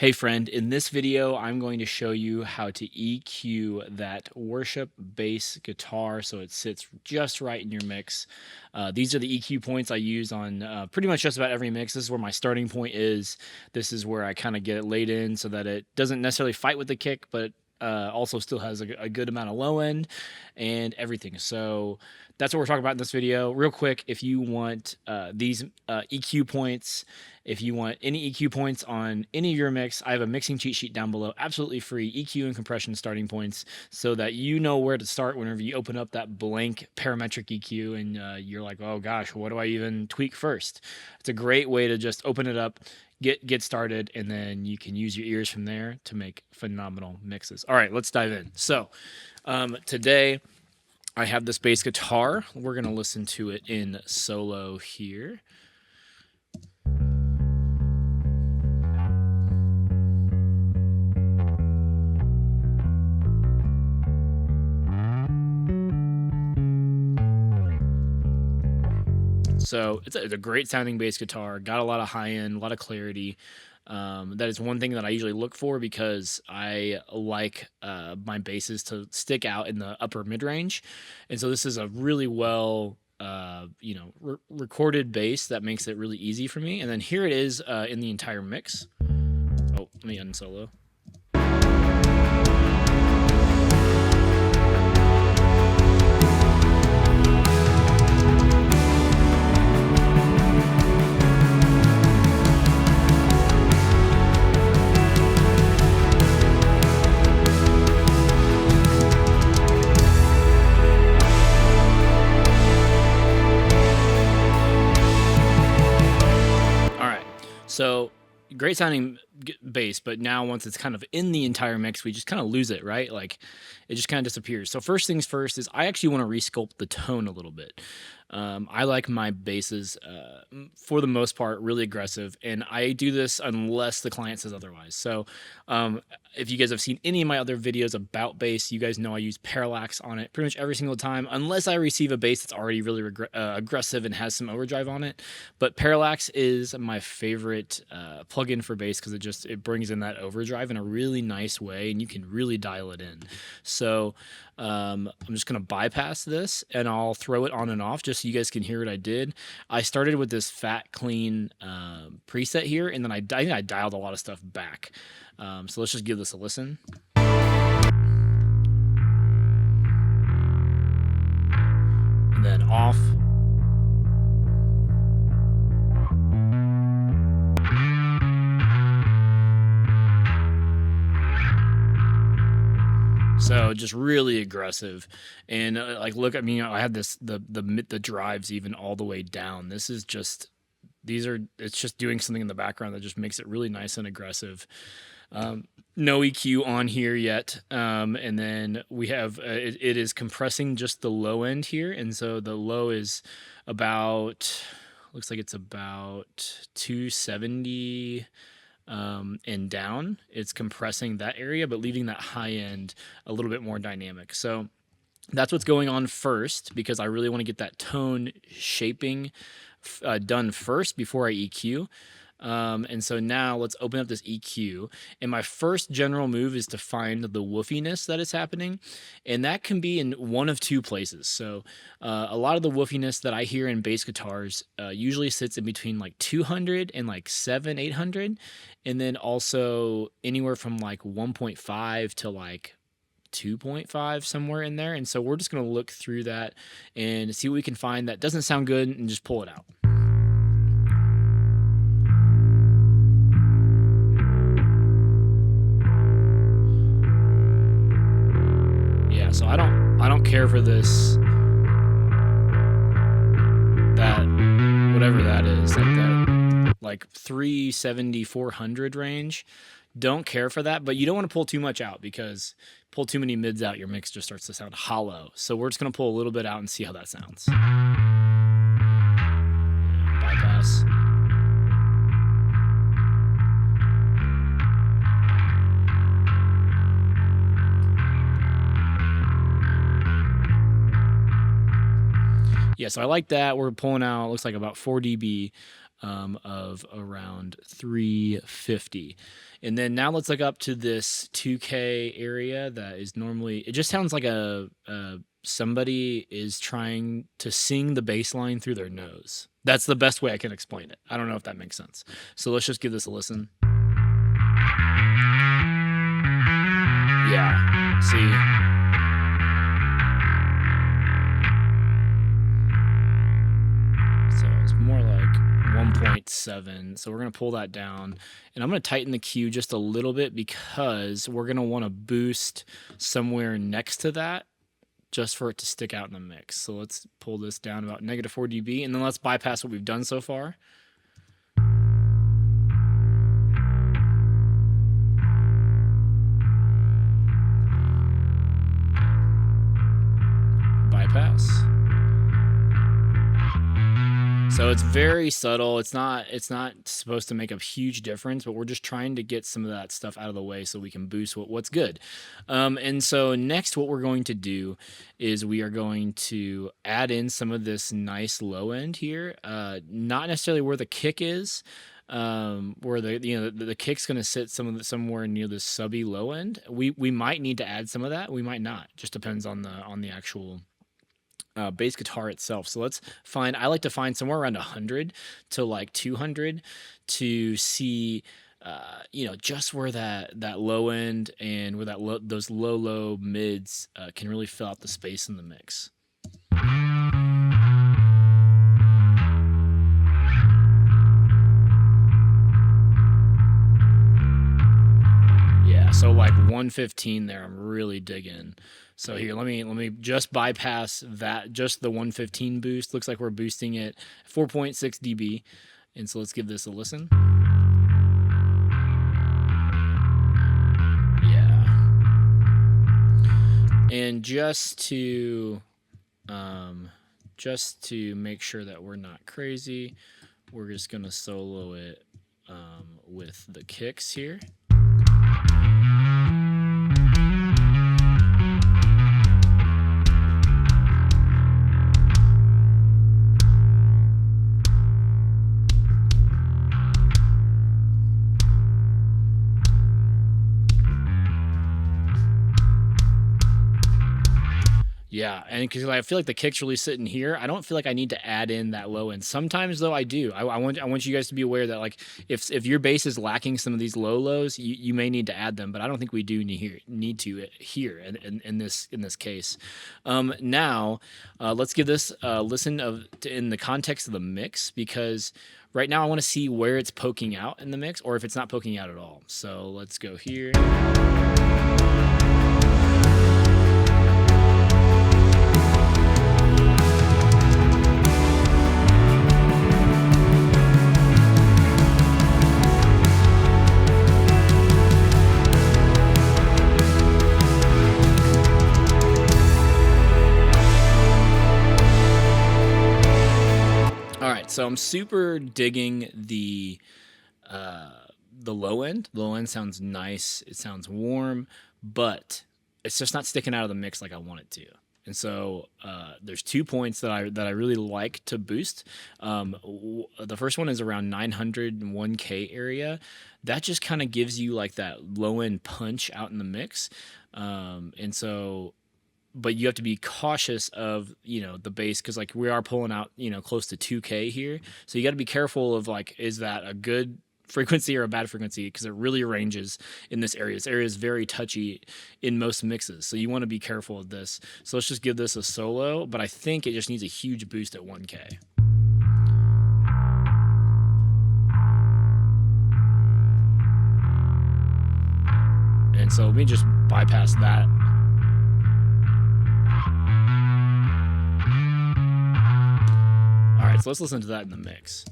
Hey friend, in this video, I'm going to show you how to EQ that worship bass guitar so it sits just right in your mix. These are the EQ points I use on pretty much just about every mix. This is where my starting point is. This is where I kind of get it laid in so that it doesn't necessarily fight with the kick, but also still has a good amount of low end and everything. So that's what we're talking about in this video. Real quick, if you want these EQ points, if you want any EQ points on any of your mix, I have a mixing cheat sheet down below, absolutely free, EQ and compression starting points, so that you know where to start whenever you open up that blank parametric EQ and you're like, oh gosh, what do I even tweak first? It's a great way to just open it up, get started, and then you can use your ears from there to make phenomenal mixes. All right, let's dive in. So today I have this bass guitar. We're going to listen to it in solo here. So it's a great sounding bass guitar, got a lot of high end, a lot of clarity. That is one thing that I usually look for because I like my basses to stick out in the upper mid range. And so this is a really well recorded bass that makes it really easy for me. And then here it is in the entire mix. Oh, let me unsolo. So great sounding bass, but now once it's kind of in the entire mix, we just kind of lose it, right? Like it just kind of disappears. So first things first is I actually want to resculpt the tone a little bit. I like my basses, for the most part, really aggressive, and I do this unless the client says otherwise. So if you guys have seen any of my other videos about bass, you guys know I use parallax on it pretty much every single time, unless I receive a bass that's already really aggressive and has some overdrive on it. But parallax is my favorite plugin for bass because it brings in that overdrive in a really nice way, and you can really dial it in. So I'm just going to bypass this and I'll throw it on and off just so you guys can hear what I did. I started with this fat, clean preset here, and then I think I dialed a lot of stuff back. So let's just give this a listen. And then off. So just really aggressive, and like look at me. I have this the drives even all the way down. This is just it's just doing something in the background that just makes it really nice and aggressive. No EQ on here yet, and then we have it is compressing just the low end here, and so the low is about, looks like it's about 270. And down, it's compressing that area, but leaving that high end a little bit more dynamic. So that's what's going on first, because I really want to get that tone shaping done first before I EQ. And so now let's open up this EQ. And my first general move is to find the woofiness that is happening. And that can be in one of two places. So a lot of the woofiness that I hear in bass guitars usually sits in between like 200 and like 800. And then also anywhere from like 1.5 to like 2.5, somewhere in there. And so we're just going to look through that and see what we can find that doesn't sound good and just pull it out. So I don't care for this, that, whatever that is, like that, like 370, 400 range. Don't care for that, but you don't want to pull too much out, because pull too many mids out, your mix just starts to sound hollow. So we're just going to pull a little bit out and see how that sounds. Bypass. Yeah, so I like that. We're pulling out, looks like about 4 dB. of around 350. And then now let's look up to this 2K area that is normally, it just sounds like somebody is trying to sing the bass line through their nose. That's the best way I can explain it. I don't know if that makes sense. So let's just give this a listen. Yeah, see. So it's more like 1.7. So we're going to pull that down. And I'm going to tighten the Q just a little bit because we're going to want to boost somewhere next to that just for it to stick out in the mix. So let's pull this down about -4 dB, and then let's bypass what we've done so far. Bypass. So it's very subtle. It's not supposed to make a huge difference, but we're just trying to get some of that stuff out of the way so we can boost what's good. And so next what we're going to do is we are going to add in some of this nice low end here. Not necessarily where the kick is, where the kick's going to sit somewhere near the subby low end. We might need to add some of that. We might not. Just depends on the actual bass guitar itself. So I like to find somewhere around 100 to like 200 to see, just where that low end and where those low mids can really fill out the space in the mix. Yeah, so like 115 there, I'm really digging. So here, let me just bypass that, just the 115 boost. Looks like we're boosting it 4.6 dB. And so let's give this a listen. Yeah. And just to make sure that we're not crazy, we're just gonna solo it with the kicks here. Yeah, and because I feel like the kick's really sitting here, I don't feel like I need to add in that low end. Sometimes though I do. I want you guys to be aware that like if your bass is lacking some of these lows, you may need to add them, but I don't think we do need to here in this case. Now let's give this a listen in the context of the mix, because right now I want to see where it's poking out in the mix or if it's not poking out at all. So let's go here. So I'm super digging the low end. The low end sounds nice. It sounds warm, but it's just not sticking out of the mix like I want it to. And so there's 2 points that I really like to boost. The first one is around 901K area. That just kind of gives you like that low end punch out in the mix. And so, but you have to be cautious of, the bass, because like we are pulling out, close to 2K here. So you got to be careful of like, is that a good frequency or a bad frequency? Because it really ranges in this area. This area is very touchy in most mixes. So you want to be careful of this. So let's just give this a solo, but I think it just needs a huge boost at 1K. And so let me just bypass that. All right, so let's listen to that in the mix.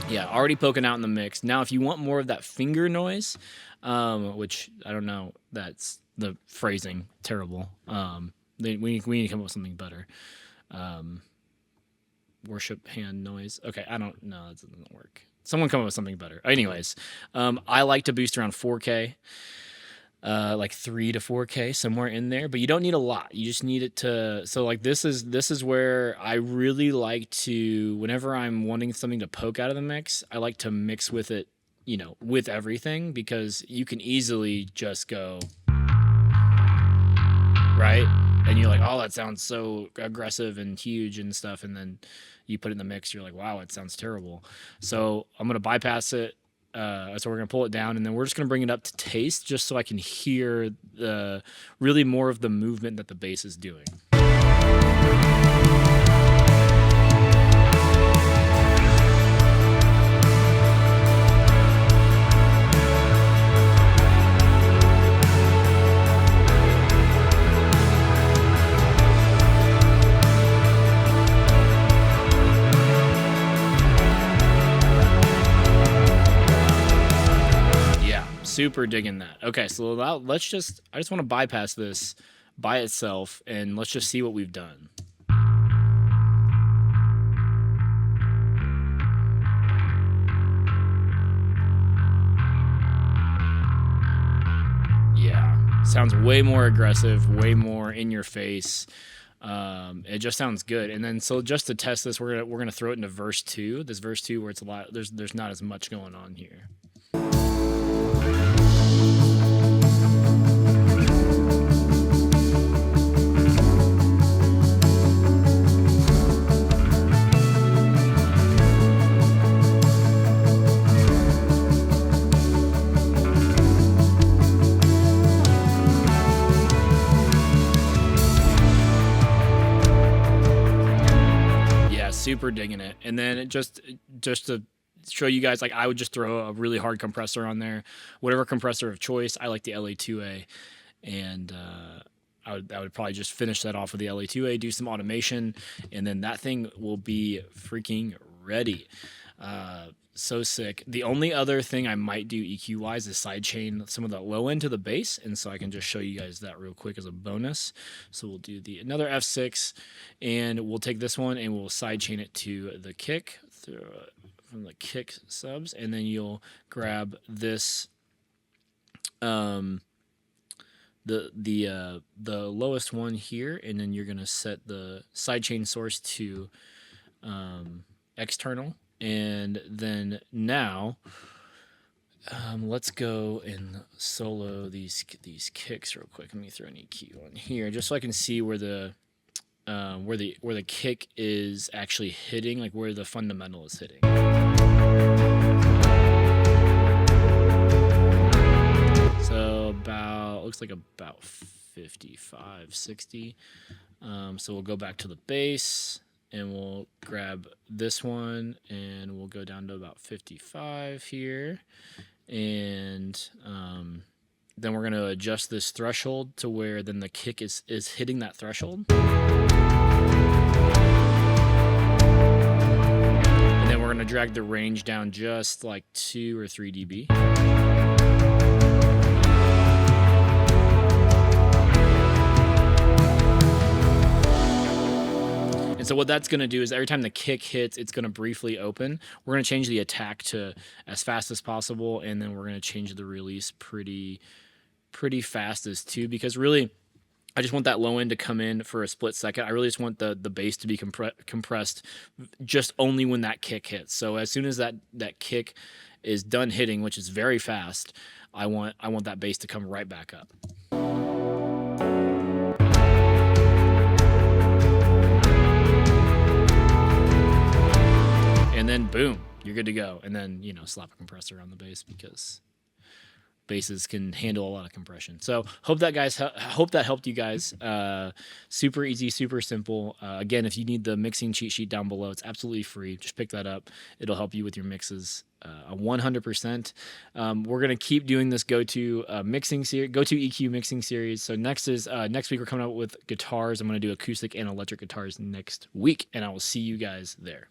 Yeah, already poking out in the mix. Now, if you want more of that finger noise, which I don't know, that's the phrasing, terrible. We need to come up with something better. Worship hand noise. Okay, I don't know. That doesn't work. Someone come up with something better. Anyways, I like to boost around 4K, like 3 to 4K, somewhere in there. But you don't need a lot. You just need it to. So like this is where I really like to. Whenever I'm wanting something to poke out of the mix, I like to mix with it, with everything, because you can easily just go right, and you're like, oh, that sounds so aggressive and huge and stuff, and then you put it in the mix, you're like, wow, it sounds terrible. So I'm gonna bypass it. So we're gonna pull it down, and then we're just gonna bring it up to taste, just so I can hear the really more of the movement that the bass is doing. Super digging that. Okay, so I just want to bypass this by itself, and let's just see what we've done. Yeah, sounds way more aggressive, way more in your face. It just sounds good. And then so just to test this, we're gonna throw it into verse 2. This verse 2 where it's a lot. There's not as much going on here. Super digging it. And then it just to show you guys, like, I would just throw a really hard compressor on there, whatever compressor of choice. I like the LA2A, and I would probably just finish that off with the LA2A, do some automation, and then that thing will be freaking ready. So sick. The only other thing I might do EQ wise is sidechain some of the low end to the bass, and so I can just show you guys that real quick as a bonus. So we'll do another F6, and we'll take this one and we'll sidechain it to the kick from the kick subs, and then you'll grab this the lowest one here, and then you're gonna set the sidechain source to external. And then now, let's go and solo these kicks real quick. Let me throw an EQ on here just so I can see where the kick is actually hitting, like where the fundamental is hitting. So looks like about 55, 60. So we'll go back to the bass. And we'll grab this one, and we'll go down to about 55 here. And then we're going to adjust this threshold to where then the kick is hitting that threshold. And then we're going to drag the range down just like 2 or 3 dB. So what that's going to do is every time the kick hits, it's going to briefly open. We're going to change the attack to as fast as possible, and then we're going to change the release pretty fast as too, because really I just want that low end to come in for a split second. I really just want the bass to be compressed just only when that kick hits. So as soon as that kick is done hitting, which is very fast, I want that bass to come right back up. And then boom, you're good to go. And then, slap a compressor on the bass, because basses can handle a lot of compression. So hope that helped you guys. Super easy, super simple. Again, if you need the mixing cheat sheet down below, it's absolutely free. Just pick that up. It'll help you with your mixes 100%. We're gonna keep doing this go-to EQ mixing series. So next week we're coming out with guitars. I'm gonna do acoustic and electric guitars next week, and I will see you guys there.